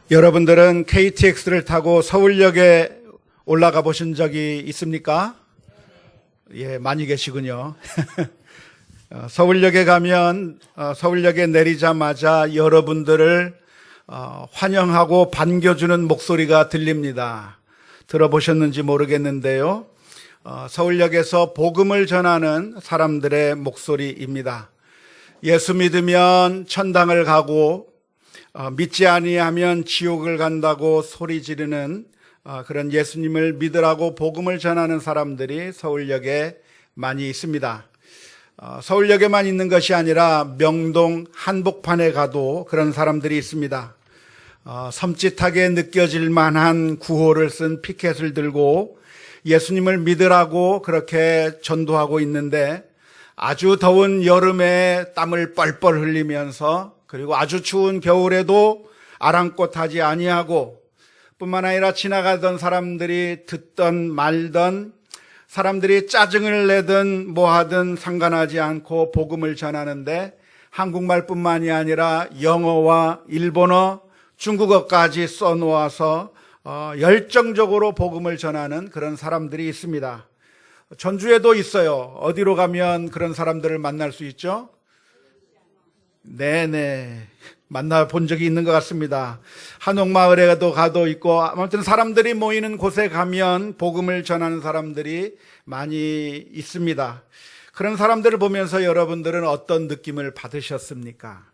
여러분들은 KTX를 타고 서울역에 올라가 보신 적이 있습니까? 예, 많이 계시군요. 서울역에 가면 서울역에 내리자마자 여러분들을 환영하고 반겨주는 목소리가 들립니다. 들어보셨는지 모르겠는데요. 서울역에서 복음을 전하는 사람들의 목소리입니다. 예수 믿으면 천당을 가고 믿지 아니하면 지옥을 간다고 소리 지르는 그런 예수님을 믿으라고 복음을 전하는 사람들이 서울역에 많이 있습니다. 서울역에만 있는 것이 아니라 명동 한복판에 가도 그런 사람들이 있습니다. 섬찟하게 느껴질 만한 구호를 쓴 피켓을 들고 예수님을 믿으라고 그렇게 전도하고 있는데, 아주 더운 여름에 땀을 뻘뻘 흘리면서, 그리고 아주 추운 겨울에도 아랑곳하지 아니하고, 뿐만 아니라 지나가던 사람들이 듣던 말던, 사람들이 짜증을 내든 뭐하든 상관하지 않고 복음을 전하는데, 한국말뿐만이 아니라 영어와 일본어, 중국어까지 써놓아서 열정적으로 복음을 전하는 그런 사람들이 있습니다. 전주에도 있어요. 어디로 가면 그런 사람들을 만날 수 있죠? 네네, 만나본 적이 있는 것 같습니다. 한옥마을에도 가도 있고, 아무튼 사람들이 모이는 곳에 가면 복음을 전하는 사람들이 많이 있습니다. 그런 사람들을 보면서 여러분들은 어떤 느낌을 받으셨습니까?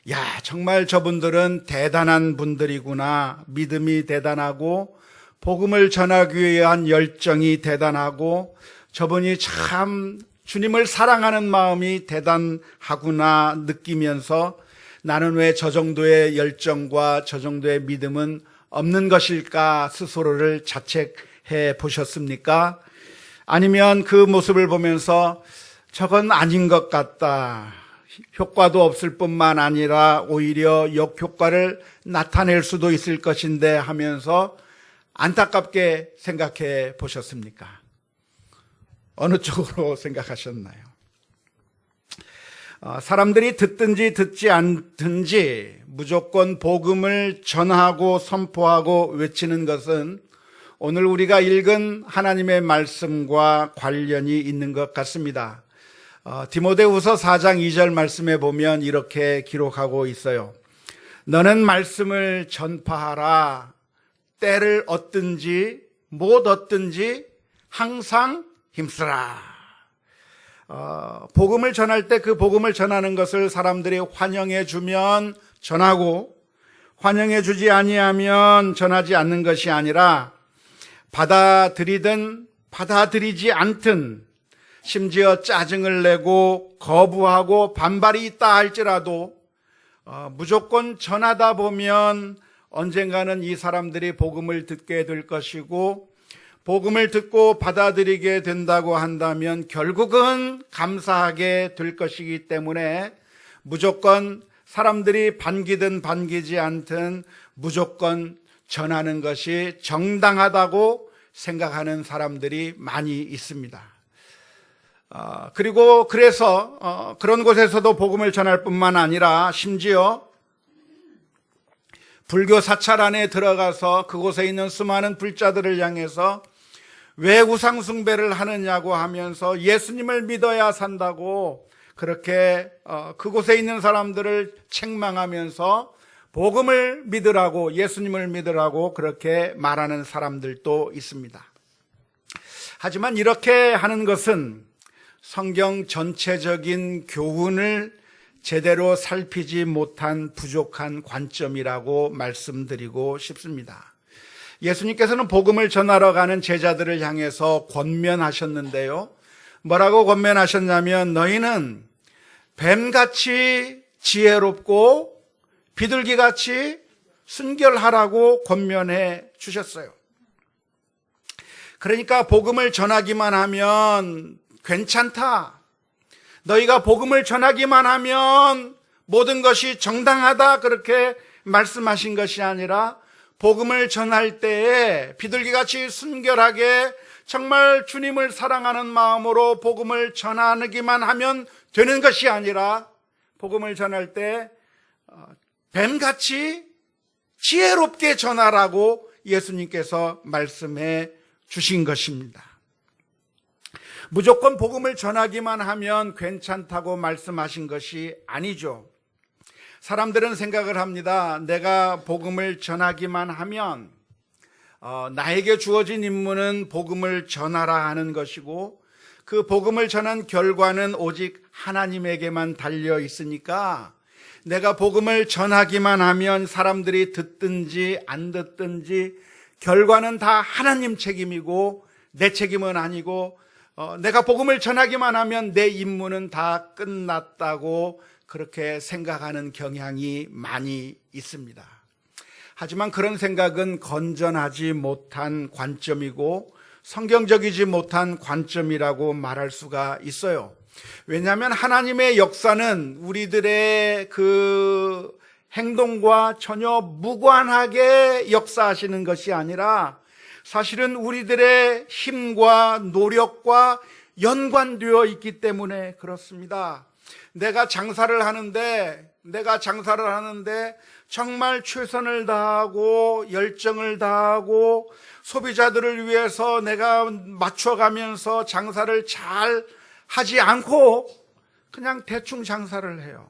야, 정말 저분들은 대단한 분들이구나. 믿음이 대단하고 복음을 전하기 위한 열정이 대단하고, 저분이 참 주님을 사랑하는 마음이 대단하구나 느끼면서, 나는 왜 저 정도의 열정과 저 정도의 믿음은 없는 것일까 스스로를 자책해 보셨습니까? 아니면 그 모습을 보면서 저건 아닌 것 같다, 효과도 없을 뿐만 아니라 오히려 역효과를 나타낼 수도 있을 것인데 하면서 안타깝게 생각해 보셨습니까? 어느 쪽으로 생각하셨나요? 사람들이 듣든지 듣지 않든지 무조건 복음을 전하고 선포하고 외치는 것은 오늘 우리가 읽은 하나님의 말씀과 관련이 있는 것 같습니다. 디모데후서 4장 2절 말씀에 보면 이렇게 기록하고 있어요. 너는 말씀을 전파하라. 때를 얻든지 못 얻든지 항상 힘쓰라. 복음을 전할 때 그 복음을 전하는 것을 사람들이 환영해 주면 전하고, 환영해 주지 아니하면 전하지 않는 것이 아니라, 받아들이든 받아들이지 않든, 심지어 짜증을 내고 거부하고 반발이 있다 할지라도 무조건 전하다 보면 언젠가는 이 사람들이 복음을 듣게 될 것이고, 복음을 듣고 받아들이게 된다고 한다면 결국은 감사하게 될 것이기 때문에, 무조건 사람들이 반기든 반기지 않든 무조건 전하는 것이 정당하다고 생각하는 사람들이 많이 있습니다. 그리고 그래서 그런 곳에서도 복음을 전할 뿐만 아니라 심지어 불교 사찰 안에 들어가서 그곳에 있는 수많은 불자들을 향해서 왜 우상 숭배를 하느냐고 하면서 예수님을 믿어야 산다고 그렇게 그곳에 있는 사람들을 책망하면서 복음을 믿으라고, 예수님을 믿으라고 그렇게 말하는 사람들도 있습니다. 하지만 이렇게 하는 것은 성경 전체적인 교훈을 제대로 살피지 못한 부족한 관점이라고 말씀드리고 싶습니다. 예수님께서는 복음을 전하러 가는 제자들을 향해서 권면하셨는데요. 뭐라고 권면하셨냐면, 너희는 뱀같이 지혜롭고 비둘기같이 순결하라고 권면해 주셨어요. 그러니까 복음을 전하기만 하면 괜찮다, 너희가 복음을 전하기만 하면 모든 것이 정당하다, 그렇게 말씀하신 것이 아니라, 복음을 전할 때에 비둘기같이 순결하게 정말 주님을 사랑하는 마음으로 복음을 전하기만 하면 되는 것이 아니라, 복음을 전할 때 뱀같이 지혜롭게 전하라고 예수님께서 말씀해 주신 것입니다. 무조건 복음을 전하기만 하면 괜찮다고 말씀하신 것이 아니죠. 사람들은 생각을 합니다. 내가 복음을 전하기만 하면 나에게 주어진 임무는 복음을 전하라 하는 것이고, 그 복음을 전한 결과는 오직 하나님에게만 달려 있으니까 내가 복음을 전하기만 하면 사람들이 듣든지 안 듣든지 결과는 다 하나님 책임이고 내 책임은 아니고, 내가 복음을 전하기만 하면 내 임무는 다 끝났다고 그렇게 생각하는 경향이 많이 있습니다. 하지만 그런 생각은 건전하지 못한 관점이고 성경적이지 못한 관점이라고 말할 수가 있어요. 왜냐하면 하나님의 역사는 우리들의 그 행동과 전혀 무관하게 역사하시는 것이 아니라 사실은 우리들의 힘과 노력과 연관되어 있기 때문에 그렇습니다. 내가 장사를 하는데 정말 최선을 다하고 열정을 다하고 소비자들을 위해서 내가 맞춰가면서 장사를 잘 하지 않고 그냥 대충 장사를 해요.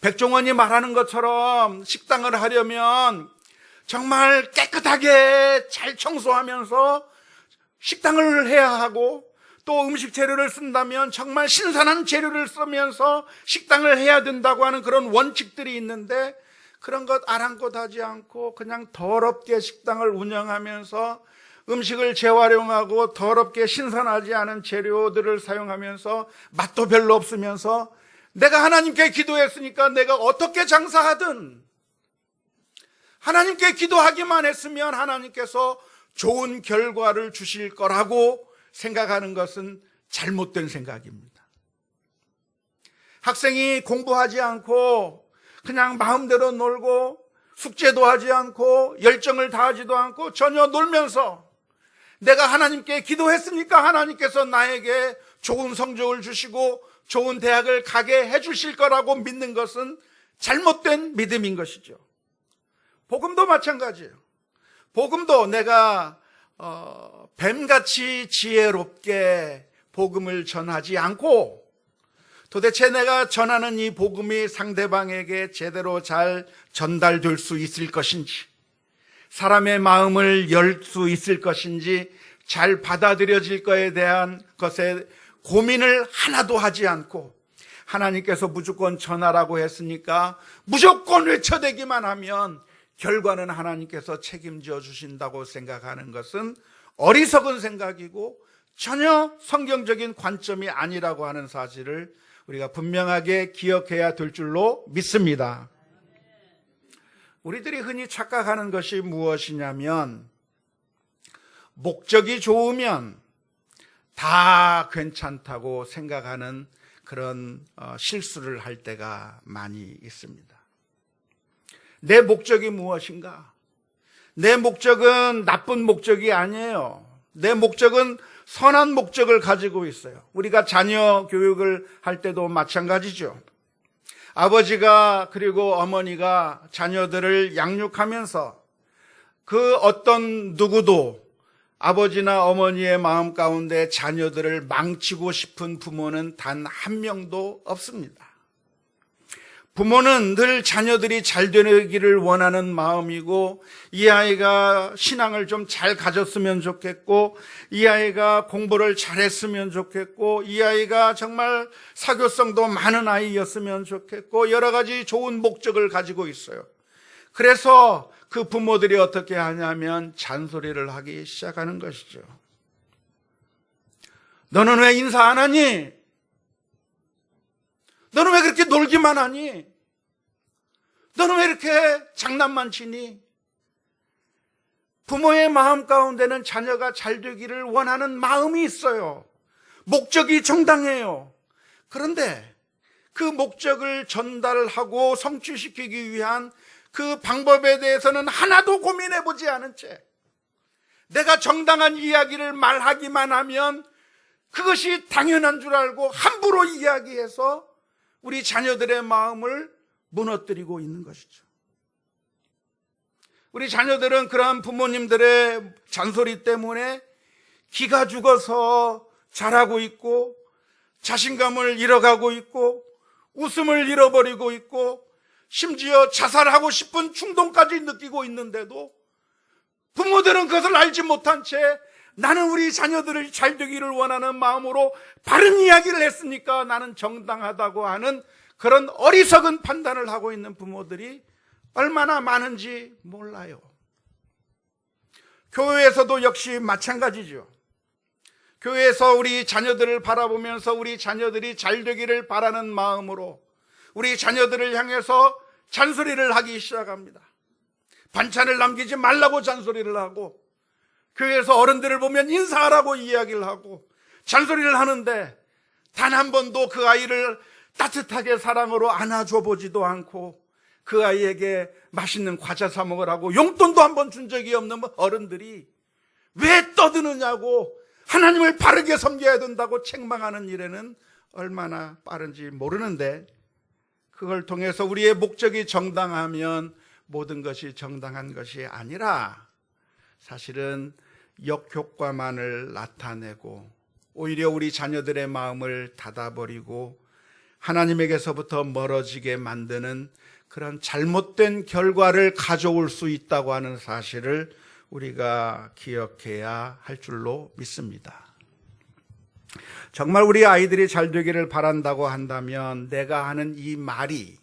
백종원이 말하는 것처럼 식당을 하려면 정말 깨끗하게 잘 청소하면서 식당을 해야 하고, 또 음식 재료를 쓴다면 정말 신선한 재료를 쓰면서 식당을 해야 된다고 하는 그런 원칙들이 있는데, 그런 것 아랑곳하지 않고 그냥 더럽게 식당을 운영하면서 음식을 재활용하고 더럽게 신선하지 않은 재료들을 사용하면서 맛도 별로 없으면서 내가 하나님께 기도했으니까 내가 어떻게 장사하든 하나님께 기도하기만 했으면 하나님께서 좋은 결과를 주실 거라고 생각하는 것은 잘못된 생각입니다. 학생이 공부하지 않고 그냥 마음대로 놀고 숙제도 하지 않고 열정을 다하지도 않고 전혀 놀면서 내가 하나님께 기도했으니까 하나님께서 나에게 좋은 성적을 주시고 좋은 대학을 가게 해주실 거라고 믿는 것은 잘못된 믿음인 것이죠. 복음도 마찬가지예요. 복음도 내가 뱀같이 지혜롭게 복음을 전하지 않고 도대체 내가 전하는 이 복음이 상대방에게 제대로 잘 전달될 수 있을 것인지, 사람의 마음을 열 수 있을 것인지, 잘 받아들여질 거에 대한 것에 고민을 하나도 하지 않고 하나님께서 무조건 전하라고 했으니까 무조건 외쳐대기만 하면 결과는 하나님께서 책임져 주신다고 생각하는 것은 어리석은 생각이고 전혀 성경적인 관점이 아니라고 하는 사실을 우리가 분명하게 기억해야 될 줄로 믿습니다. 우리들이 흔히 착각하는 것이 무엇이냐면, 목적이 좋으면 다 괜찮다고 생각하는 그런 실수를 할 때가 많이 있습니다. 내 목적이 무엇인가? 내 목적은 나쁜 목적이 아니에요. 내 목적은 선한 목적을 가지고 있어요. 우리가 자녀 교육을 할 때도 마찬가지죠. 아버지가 그리고 어머니가 자녀들을 양육하면서 그 어떤 누구도 아버지나 어머니의 마음 가운데 자녀들을 망치고 싶은 부모는 단 한 명도 없습니다. 부모는 늘 자녀들이 잘 되기를 원하는 마음이고, 이 아이가 신앙을 좀 잘 가졌으면 좋겠고, 이 아이가 공부를 잘했으면 좋겠고, 이 아이가 정말 사교성도 많은 아이였으면 좋겠고, 여러 가지 좋은 목적을 가지고 있어요. 그래서 그 부모들이 어떻게 하냐면 잔소리를 하기 시작하는 것이죠. 너는 왜 인사 안 하니? 너는 왜 그렇게 놀기만 하니? 너는 왜 이렇게 장난만 치니? 부모의 마음 가운데는 자녀가 잘 되기를 원하는 마음이 있어요. 목적이 정당해요. 그런데 그 목적을 전달하고 성취시키기 위한 그 방법에 대해서는 하나도 고민해보지 않은 채 내가 정당한 이야기를 말하기만 하면 그것이 당연한 줄 알고 함부로 이야기해서 우리 자녀들의 마음을 무너뜨리고 있는 것이죠. 우리 자녀들은 그러한 부모님들의 잔소리 때문에 기가 죽어서 자라고 있고, 자신감을 잃어가고 있고, 웃음을 잃어버리고 있고, 심지어 자살하고 싶은 충동까지 느끼고 있는데도 부모들은 그것을 알지 못한 채 나는 우리 자녀들이 잘 되기를 원하는 마음으로 바른 이야기를 했으니까 나는 정당하다고 하는 그런 어리석은 판단을 하고 있는 부모들이 얼마나 많은지 몰라요. 교회에서도 역시 마찬가지죠. 교회에서 우리 자녀들을 바라보면서 우리 자녀들이 잘 되기를 바라는 마음으로 우리 자녀들을 향해서 잔소리를 하기 시작합니다. 반찬을 남기지 말라고 잔소리를 하고, 교회에서 어른들을 보면 인사하라고 이야기를 하고 잔소리를 하는데 단 한 번도 그 아이를 따뜻하게 사랑으로 안아줘 보지도 않고 그 아이에게 맛있는 과자 사 먹으라고 용돈도 한 번 준 적이 없는 어른들이 왜 떠드느냐고 하나님을 바르게 섬겨야 된다고 책망하는 일에는 얼마나 빠른지 모르는데, 그걸 통해서 우리의 목적이 정당하면 모든 것이 정당한 것이 아니라 사실은 역효과만을 나타내고 오히려 우리 자녀들의 마음을 닫아버리고 하나님에게서부터 멀어지게 만드는 그런 잘못된 결과를 가져올 수 있다고 하는 사실을 우리가 기억해야 할 줄로 믿습니다. 정말 우리 아이들이 잘 되기를 바란다고 한다면 내가 하는 이 말이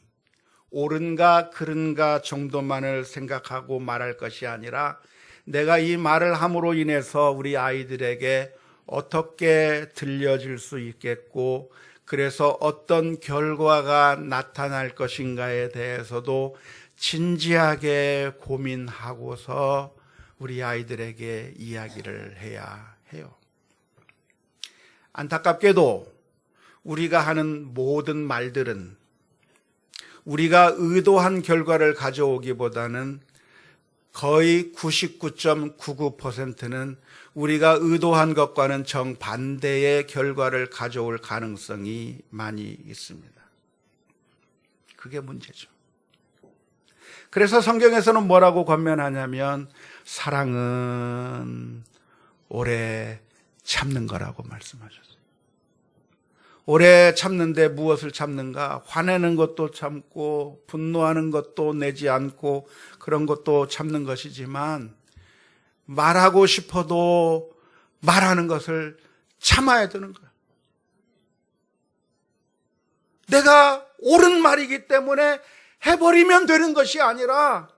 옳은가 그른가 정도만을 생각하고 말할 것이 아니라 내가 이 말을 함으로 인해서 우리 아이들에게 어떻게 들려질 수 있겠고, 그래서 어떤 결과가 나타날 것인가에 대해서도 진지하게 고민하고서 우리 아이들에게 이야기를 해야 해요. 안타깝게도 우리가 하는 모든 말들은 우리가 의도한 결과를 가져오기보다는 거의 99.99%는 우리가 의도한 것과는 정반대의 결과를 가져올 가능성이 많이 있습니다. 그게 문제죠. 그래서 성경에서는 뭐라고 권면하냐면 사랑은 오래 참는 거라고 말씀하셨어요. 오래 참는데 무엇을 참는가? 화내는 것도 참고 분노하는 것도 내지 않고 그런 것도 참는 것이지만 말하고 싶어도 말하는 것을 참아야 되는 거예요. 내가 옳은 말이기 때문에 해버리면 되는 것이 아니라,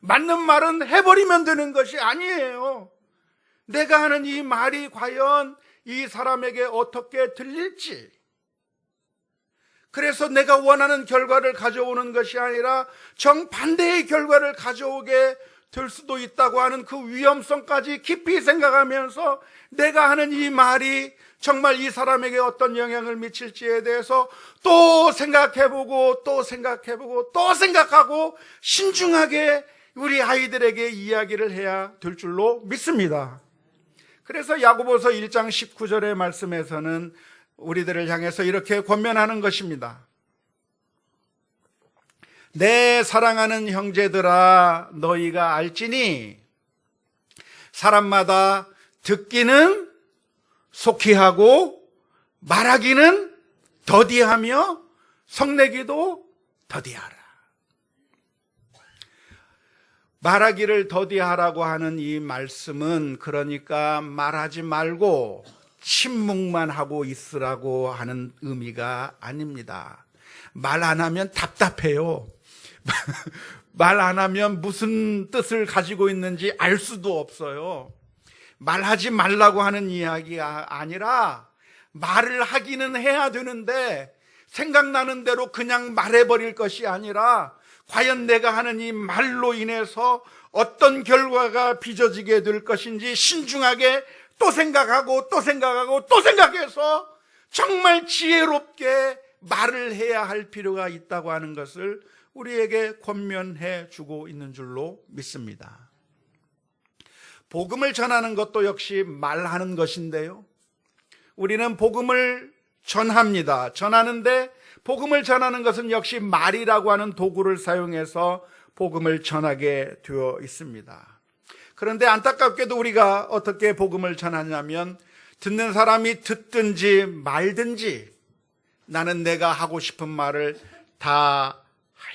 맞는 말은 해버리면 되는 것이 아니에요. 내가 하는 이 말이 과연 이 사람에게 어떻게 들릴지, 그래서 내가 원하는 결과를 가져오는 것이 아니라 정반대의 결과를 가져오게 될 수도 있다고 하는 그 위험성까지 깊이 생각하면서 내가 하는 이 말이 정말 이 사람에게 어떤 영향을 미칠지에 대해서 또 생각해보고 또 생각해보고 또 생각하고 신중하게 우리 아이들에게 이야기를 해야 될 줄로 믿습니다. 그래서 야고보서 1장 19절의 말씀에서는 우리들을 향해서 이렇게 권면하는 것입니다. 내 사랑하는 형제들아, 너희가 알지니 사람마다 듣기는 속히 하고 말하기는 더디하며 성내기도 더디하라. 말하기를 더디하라고 하는 이 말씀은 그러니까 말하지 말고 침묵만 하고 있으라고 하는 의미가 아닙니다. 말 안 하면 답답해요. 말 안 하면 무슨 뜻을 가지고 있는지 알 수도 없어요. 말하지 말라고 하는 이야기가 아니라 말을 하기는 해야 되는데 생각나는 대로 그냥 말해버릴 것이 아니라 과연 내가 하는 이 말로 인해서 어떤 결과가 빚어지게 될 것인지 신중하게 또 생각하고 또 생각하고 또 생각해서 정말 지혜롭게 말을 해야 할 필요가 있다고 하는 것을 우리에게 권면해 주고 있는 줄로 믿습니다. 복음을 전하는 것도 역시 말하는 것인데요, 우리는 복음을 전합니다. 전하는데 복음을 전하는 것은 역시 말이라고 하는 도구를 사용해서 복음을 전하게 되어 있습니다. 그런데 안타깝게도 우리가 어떻게 복음을 전하냐면 듣는 사람이 듣든지 말든지 나는 내가 하고 싶은 말을 다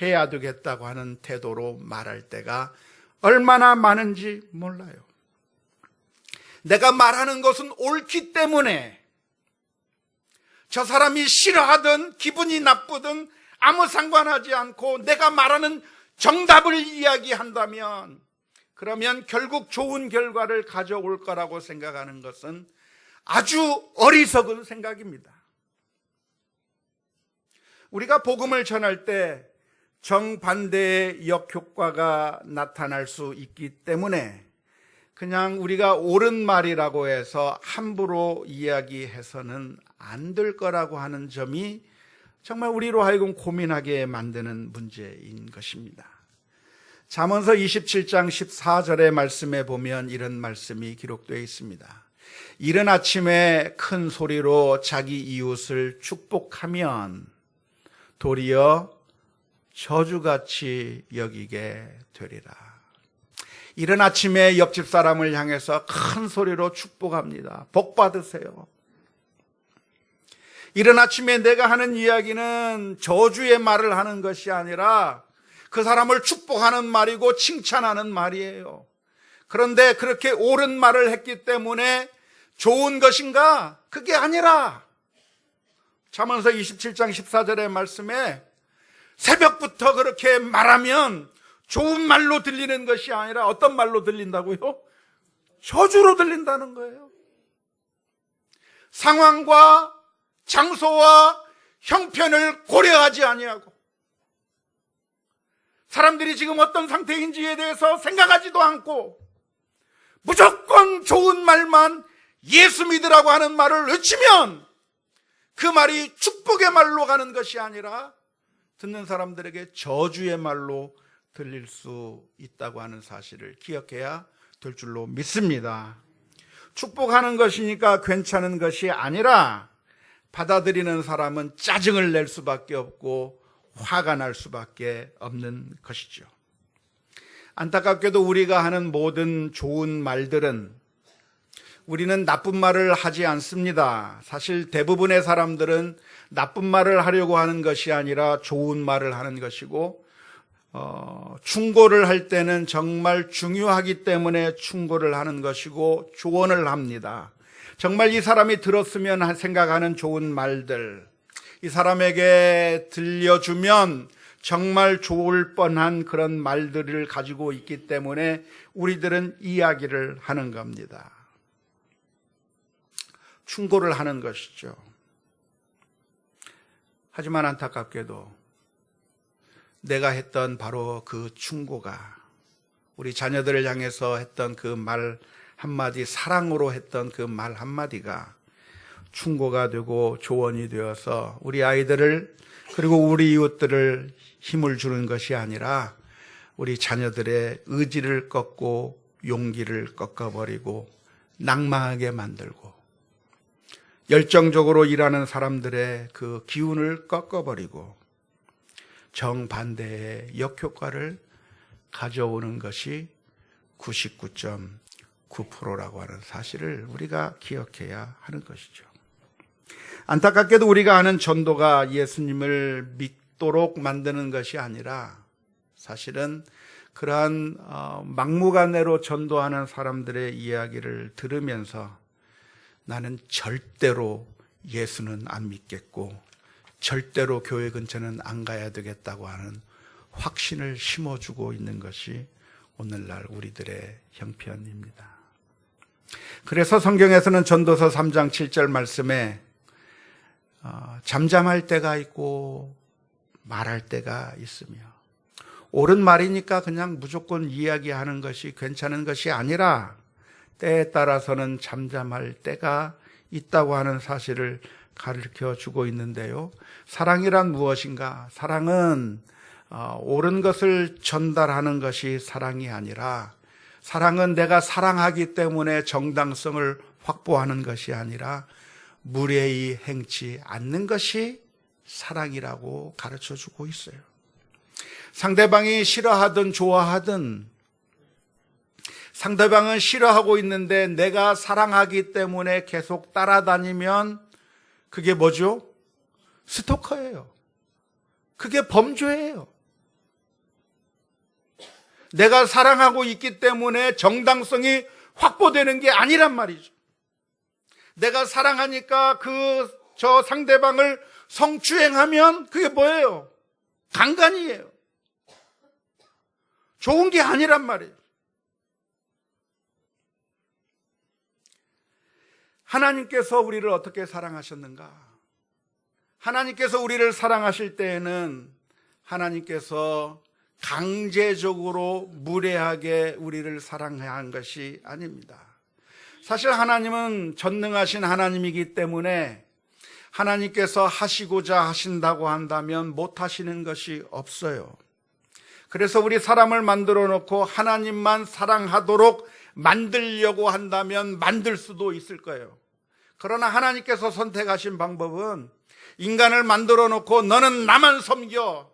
해야 되겠다고 하는 태도로 말할 때가 얼마나 많은지 몰라요. 내가 말하는 것은 옳기 때문에 저 사람이 싫어하든 기분이 나쁘든 아무 상관하지 않고 내가 말하는 정답을 이야기한다면 그러면 결국 좋은 결과를 가져올 거라고 생각하는 것은 아주 어리석은 생각입니다. 우리가 복음을 전할 때 정반대의 역효과가 나타날 수 있기 때문에 그냥 우리가 옳은 말이라고 해서 함부로 이야기해서는 안 될 거라고 하는 점이 정말 우리로 하여금 고민하게 만드는 문제인 것입니다. 잠언서 27장 14절의 말씀에 보면 이런 말씀이 기록되어 있습니다. 이른 아침에 큰 소리로 자기 이웃을 축복하면 도리어 저주같이 여기게 되리라. 이른 아침에 옆집 사람을 향해서 큰 소리로 축복합니다. 복 받으세요. 이른 아침에 내가 하는 이야기는 저주의 말을 하는 것이 아니라 그 사람을 축복하는 말이고 칭찬하는 말이에요. 그런데 그렇게 옳은 말을 했기 때문에 좋은 것인가? 그게 아니라 잠언서 27장 14절의 말씀에 새벽부터 그렇게 말하면 좋은 말로 들리는 것이 아니라 어떤 말로 들린다고요? 저주로 들린다는 거예요. 상황과 장소와 형편을 고려하지 아니하고 사람들이 지금 어떤 상태인지에 대해서 생각하지도 않고 무조건 좋은 말만 예수 믿으라고 하는 말을 외치면 그 말이 축복의 말로 가는 것이 아니라 듣는 사람들에게 저주의 말로 들릴 수 있다고 하는 사실을 기억해야 될 줄로 믿습니다. 축복하는 것이니까 괜찮은 것이 아니라 받아들이는 사람은 짜증을 낼 수밖에 없고 화가 날 수밖에 없는 것이죠. 안타깝게도 우리가 하는 모든 좋은 말들은 우리는 나쁜 말을 하지 않습니다. 사실 대부분의 사람들은 나쁜 말을 하려고 하는 것이 아니라 좋은 말을 하는 것이고 충고를 할 때는 정말 중요하기 때문에 충고를 하는 것이고 조언을 합니다. 정말 이 사람이 들었으면 생각하는 좋은 말들, 이 사람에게 들려주면 정말 좋을 뻔한 그런 말들을 가지고 있기 때문에 우리들은 이야기를 하는 겁니다. 충고를 하는 것이죠. 하지만 안타깝게도 내가 했던 바로 그 충고가 우리 자녀들을 향해서 했던 그 말 한마디, 사랑으로 했던 그 말 한마디가 충고가 되고 조언이 되어서 우리 아이들을 그리고 우리 이웃들을 힘을 주는 것이 아니라 우리 자녀들의 의지를 꺾고 용기를 꺾어버리고 낙망하게 만들고 열정적으로 일하는 사람들의 그 기운을 꺾어버리고 정반대의 역효과를 가져오는 것이 99.9%라고 하는 사실을 우리가 기억해야 하는 것이죠. 안타깝게도 우리가 아는 전도가 예수님을 믿도록 만드는 것이 아니라 사실은 그러한 막무가내로 전도하는 사람들의 이야기를 들으면서 나는 절대로 예수는 안 믿겠고 절대로 교회 근처는 안 가야 되겠다고 하는 확신을 심어주고 있는 것이 오늘날 우리들의 형편입니다. 그래서 성경에서는 전도서 3장 7절 말씀에 잠잠할 때가 있고 말할 때가 있으며 옳은 말이니까 그냥 무조건 이야기하는 것이 괜찮은 것이 아니라 때에 따라서는 잠잠할 때가 있다고 하는 사실을 가르쳐 주고 있는데요. 사랑이란 무엇인가? 사랑은 옳은 것을 전달하는 것이 사랑이 아니라 사랑은 내가 사랑하기 때문에 정당성을 확보하는 것이 아니라 무례히 행치 않는 것이 사랑이라고 가르쳐 주고 있어요. 상대방이 싫어하든 좋아하든 상대방은 싫어하고 있는데 내가 사랑하기 때문에 계속 따라다니면 그게 뭐죠? 스토커예요. 그게 범죄예요. 내가 사랑하고 있기 때문에 정당성이 확보되는 게 아니란 말이죠. 내가 사랑하니까 저 상대방을 성추행하면 그게 뭐예요? 강간이에요. 좋은 게 아니란 말이에요. 하나님께서 우리를 어떻게 사랑하셨는가? 하나님께서 우리를 사랑하실 때에는 하나님께서 강제적으로 무례하게 우리를 사랑한 것이 아닙니다. 사실 하나님은 전능하신 하나님이기 때문에 하나님께서 하시고자 하신다고 한다면 못하시는 것이 없어요. 그래서 우리 사람을 만들어 놓고 하나님만 사랑하도록 만들려고 한다면 만들 수도 있을 거예요. 그러나 하나님께서 선택하신 방법은 인간을 만들어 놓고 너는 나만 섬겨,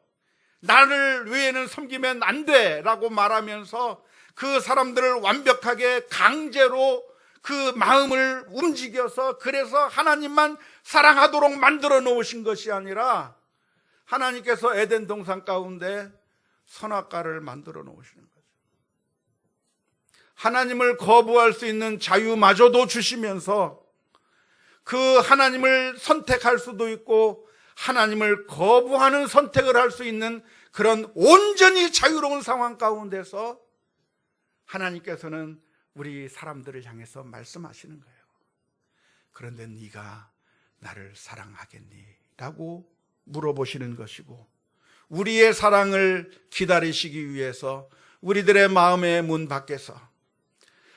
나를 외에는 섬기면 안 돼 라고 말하면서 그 사람들을 완벽하게 강제로 그 마음을 움직여서 그래서 하나님만 사랑하도록 만들어 놓으신 것이 아니라 하나님께서 에덴 동산 가운데 선악과를 만들어 놓으시는 거죠. 하나님을 거부할 수 있는 자유마저도 주시면서 그 하나님을 선택할 수도 있고 하나님을 거부하는 선택을 할 수 있는 그런 온전히 자유로운 상황 가운데서 하나님께서는 우리 사람들을 향해서 말씀하시는 거예요. 그런데 네가 나를 사랑하겠니? 라고 물어보시는 것이고, 우리의 사랑을 기다리시기 위해서 우리들의 마음의 문 밖에서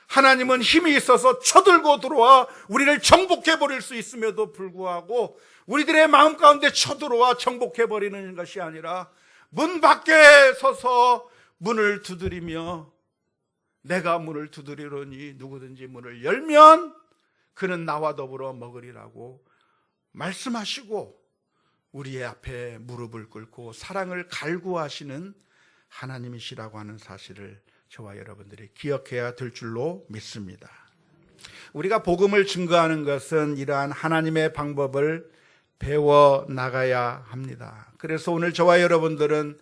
하나님은 힘이 있어서 쳐들고 들어와 우리를 정복해버릴 수 있음에도 불구하고 우리들의 마음 가운데 쳐들어와 정복해버리는 것이 아니라 문 밖에 서서 문을 두드리며 내가 문을 두드리려니 누구든지 문을 열면 그는 나와 더불어 먹으리라고 말씀하시고 우리의 앞에 무릎을 꿇고 사랑을 갈구하시는 하나님이시라고 하는 사실을 저와 여러분들이 기억해야 될 줄로 믿습니다. 우리가 복음을 증거하는 것은 이러한 하나님의 방법을 배워 나가야 합니다. 그래서 오늘 저와 여러분들은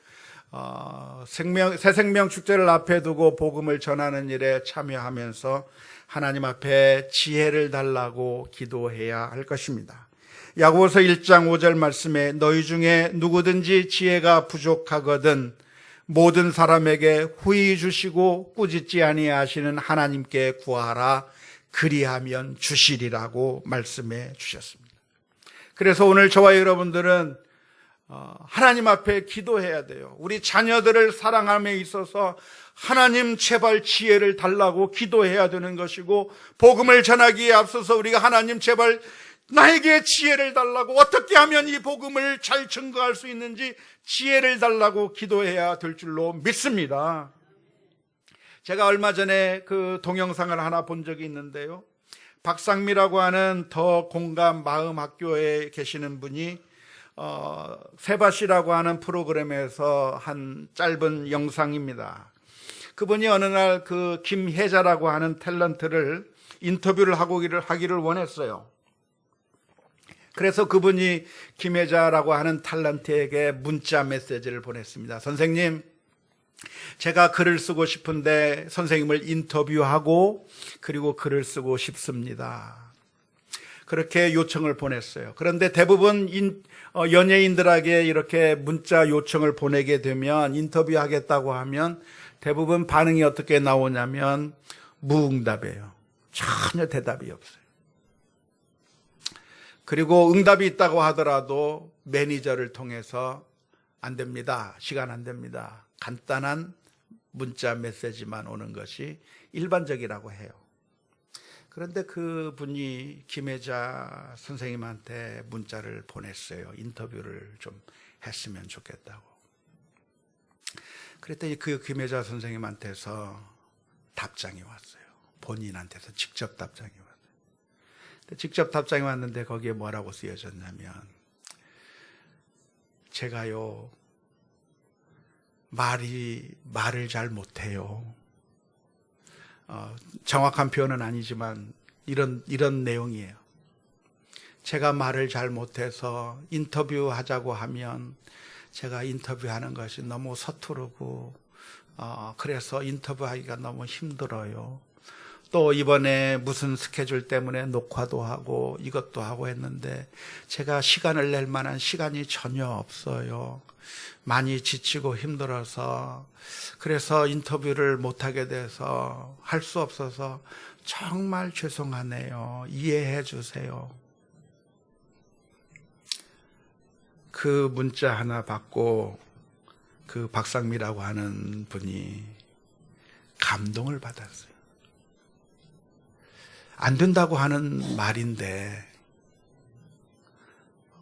새 생명 축제를 앞에 두고 복음을 전하는 일에 참여하면서 하나님 앞에 지혜를 달라고 기도해야 할 것입니다. 야고보서 1장 5절 말씀에 너희 중에 누구든지 지혜가 부족하거든 모든 사람에게 후히 주시고 꾸짖지 아니하시는 하나님께 구하라 그리하면 주시리라고 말씀해 주셨습니다. 그래서 오늘 저와 여러분들은 하나님 앞에 기도해야 돼요. 우리 자녀들을 사랑함에 있어서 하나님 제발 지혜를 달라고 기도해야 되는 것이고, 복음을 전하기에 앞서서 우리가 하나님 제발 나에게 지혜를 달라고, 어떻게 하면 이 복음을 잘 증거할 수 있는지 지혜를 달라고 기도해야 될 줄로 믿습니다. 제가 얼마 전에 그 동영상을 하나 본 적이 있는데요, 박상미라고 하는 더 공감 마음 학교에 계시는 분이 세바시라고 하는 프로그램에서 한 짧은 영상입니다. 그분이 어느 날 그 김혜자라고 하는 탤런트를 인터뷰를 하기를 원했어요. 그래서 그분이 김혜자라고 하는 탤런트에게 문자 메시지를 보냈습니다. 선생님, 제가 글을 쓰고 싶은데 선생님을 인터뷰하고 그리고 글을 쓰고 싶습니다. 그렇게 요청을 보냈어요. 그런데 대부분 연예인들에게 이렇게 문자 요청을 보내게 되면, 인터뷰하겠다고 하면 대부분 반응이 어떻게 나오냐면 무응답이에요. 전혀 대답이 없어요. 그리고 응답이 있다고 하더라도 매니저를 통해서 안 됩니다, 시간 안 됩니다, 간단한 문자 메시지만 오는 것이 일반적이라고 해요. 그런데 그 분이 김혜자 선생님한테 문자를 보냈어요. 인터뷰를 좀 했으면 좋겠다고. 그랬더니 그 김혜자 선생님한테서 답장이 왔어요. 본인한테서 직접 답장이 왔어요. 직접 답장이 왔는데 거기에 뭐라고 쓰여졌냐면, 제가요 말을 잘 못해요. 정확한 표현은 아니지만 이런 내용이에요. 제가 말을 잘 못해서 인터뷰하자고 하면 제가 인터뷰하는 것이 너무 서투르고 그래서 인터뷰하기가 너무 힘들어요. 또 이번에 무슨 스케줄 때문에 녹화도 하고 이것도 하고 했는데 제가 시간을 낼 만한 시간이 전혀 없어요. 많이 지치고 힘들어서 그래서 인터뷰를 못하게 돼서 할 수 없어서 정말 죄송하네요. 이해해 주세요. 그 문자 하나 받고 그 박상미라고 하는 분이 감동을 받았어요. 안 된다고 하는 말인데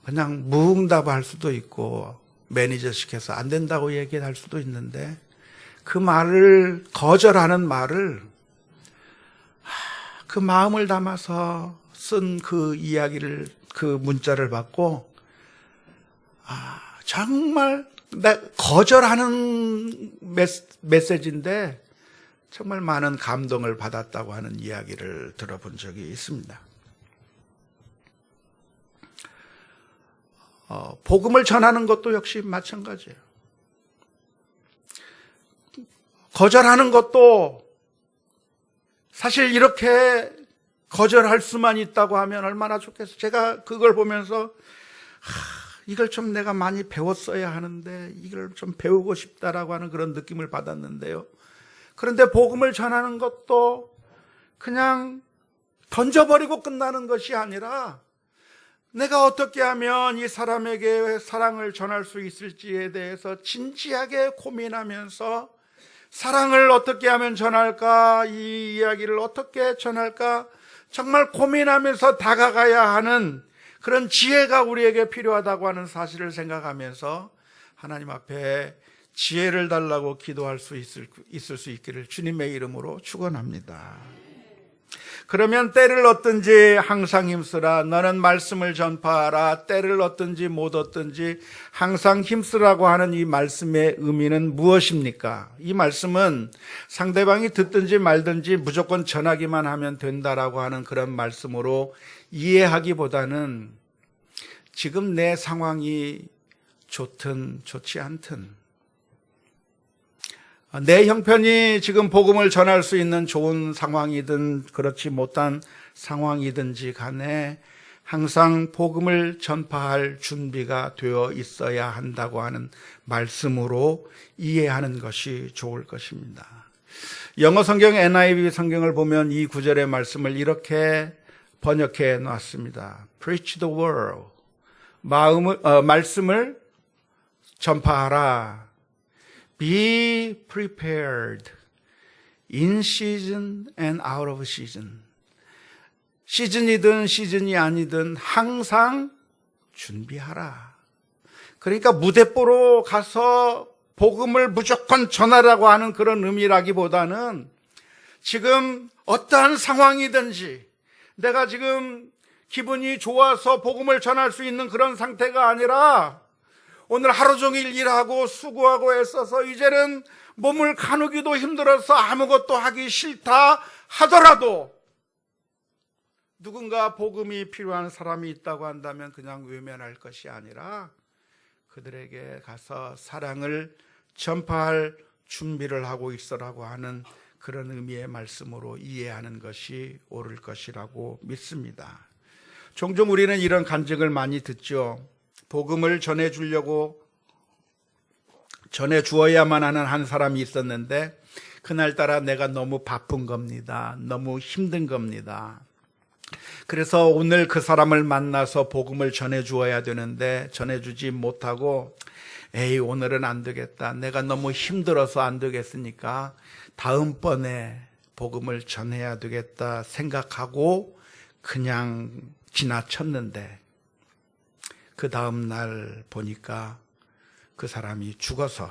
그냥 무응답할 수도 있고 매니저 시켜서 안 된다고 얘기할 수도 있는데 그 말을 거절하는 말을 그 마음을 담아서 쓴 그 이야기를 그 문자를 받고 정말 거절하는 메시지인데 정말 많은 감동을 받았다고 하는 이야기를 들어본 적이 있습니다. 복음을 전하는 것도 역시 마찬가지예요. 거절하는 것도 사실 이렇게 거절할 수만 있다고 하면 얼마나 좋겠어요. 제가 그걸 보면서 이걸 좀 내가 많이 배웠어야 하는데 이걸 좀 배우고 싶다라고 하는 그런 느낌을 받았는데요. 그런데 복음을 전하는 것도 그냥 던져버리고 끝나는 것이 아니라 내가 어떻게 하면 이 사람에게 사랑을 전할 수 있을지에 대해서 진지하게 고민하면서 사랑을 어떻게 하면 전할까, 이 이야기를 어떻게 전할까 정말 고민하면서 다가가야 하는 그런 지혜가 우리에게 필요하다고 하는 사실을 생각하면서 하나님 앞에 지혜를 달라고 기도할 수 있을 수 있기를 주님의 이름으로 축원합니다. 그러면 때를 얻든지 항상 힘쓰라. 너는 말씀을 전파하라. 때를 얻든지 못 얻든지 항상 힘쓰라고 하는 이 말씀의 의미는 무엇입니까? 이 말씀은 상대방이 듣든지 말든지 무조건 전하기만 하면 된다라고 하는 그런 말씀으로 이해하기보다는 지금 내 상황이 좋든 좋지 않든 내 형편이 지금 복음을 전할 수 있는 좋은 상황이든 그렇지 못한 상황이든지 간에 항상 복음을 전파할 준비가 되어 있어야 한다고 하는 말씀으로 이해하는 것이 좋을 것입니다. 영어 성경 NIV 성경을 보면 이 구절의 말씀을 이렇게 번역해 놨습니다. Preach the word. 말씀을 전파하라. Be prepared in season and out of season. 시즌이든 시즌이 아니든 항상 준비하라. 그러니까 무대뽀로 가서 복음을 무조건 전하라고 하는 그런 의미라기보다는 지금 어떠한 상황이든지 내가 지금 기분이 좋아서 복음을 전할 수 있는 그런 상태가 아니라 오늘 하루 종일 일하고 수고하고 애써서 이제는 몸을 가누기도 힘들어서 아무것도 하기 싫다 하더라도 누군가 복음이 필요한 사람이 있다고 한다면 그냥 외면할 것이 아니라 그들에게 가서 사랑을 전파할 준비를 하고 있으라고 하는 그런 의미의 말씀으로 이해하는 것이 옳을 것이라고 믿습니다. 종종 우리는 이런 간증을 많이 듣죠. 복음을 전해주려고 전해주어야만 하는 한 사람이 있었는데 그날따라 내가 너무 바쁜 겁니다. 너무 힘든 겁니다. 그래서 오늘 그 사람을 만나서 복음을 전해주어야 되는데 전해주지 못하고 에이 오늘은 안 되겠다. 내가 너무 힘들어서 안 되겠으니까 다음번에 복음을 전해야 되겠다 생각하고 그냥 지나쳤는데 그 다음 날 보니까 그 사람이 죽어서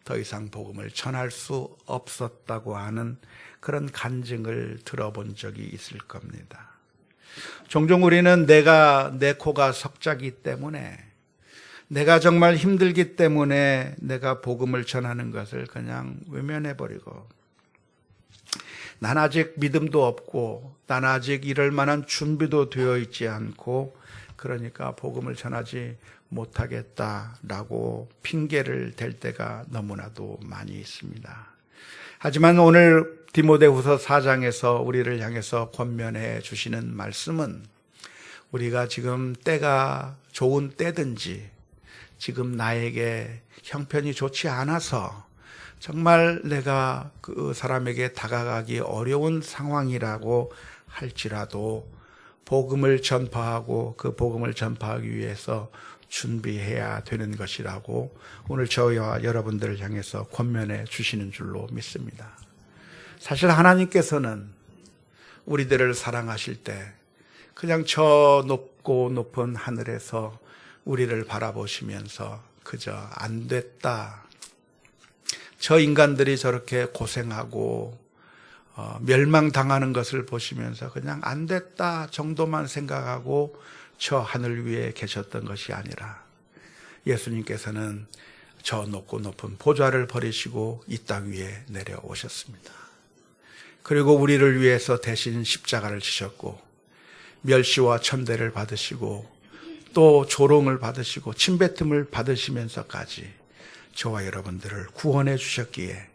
더 이상 복음을 전할 수 없었다고 하는 그런 간증을 들어본 적이 있을 겁니다. 종종 우리는 내 코가 석자기 때문에 내가 정말 힘들기 때문에 내가 복음을 전하는 것을 그냥 외면해버리고, 난 아직 믿음도 없고 난 아직 이럴 만한 준비도 되어 있지 않고 그러니까 복음을 전하지 못하겠다라고 핑계를 댈 때가 너무나도 많이 있습니다. 하지만 오늘 디모데후서 4장에서 우리를 향해서 권면해 주시는 말씀은, 우리가 지금 때가 좋은 때든지 지금 나에게 형편이 좋지 않아서 정말 내가 그 사람에게 다가가기 어려운 상황이라고 할지라도 복음을 전파하고 그 복음을 전파하기 위해서 준비해야 되는 것이라고 오늘 저와 여러분들을 향해서 권면해 주시는 줄로 믿습니다. 사실 하나님께서는 우리들을 사랑하실 때 그냥 저 높고 높은 하늘에서 우리를 바라보시면서 그저 안 됐다, 저 인간들이 저렇게 고생하고 멸망당하는 것을 보시면서 그냥 안 됐다 정도만 생각하고 저 하늘 위에 계셨던 것이 아니라, 예수님께서는 저 높고 높은 보좌를 버리시고 이 땅 위에 내려오셨습니다. 그리고 우리를 위해서 대신 십자가를 지셨고 멸시와 천대를 받으시고 또 조롱을 받으시고 침뱉음을 받으시면서까지 저와 여러분들을 구원해 주셨기에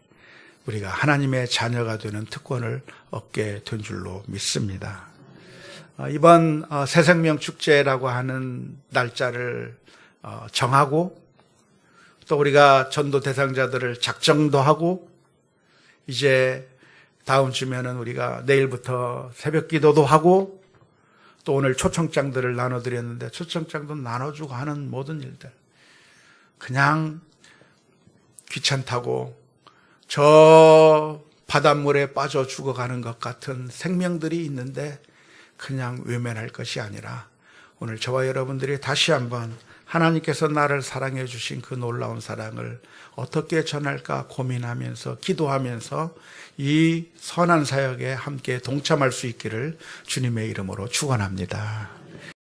우리가 하나님의 자녀가 되는 특권을 얻게 된 줄로 믿습니다. 이번 새생명 축제라고 하는 날짜를 정하고 또 우리가 전도 대상자들을 작정도 하고, 이제 다음 주면은 우리가 내일부터 새벽 기도도 하고 또 오늘 초청장들을 나눠드렸는데 초청장도 나눠주고 하는 모든 일들, 그냥 귀찮다고 저 바닷물에 빠져 죽어가는 것 같은 생명들이 있는데 그냥 외면할 것이 아니라, 오늘 저와 여러분들이 다시 한번 하나님께서 나를 사랑해 주신 그 놀라운 사랑을 어떻게 전할까 고민하면서 기도하면서 이 선한 사역에 함께 동참할 수 있기를 주님의 이름으로 축원합니다.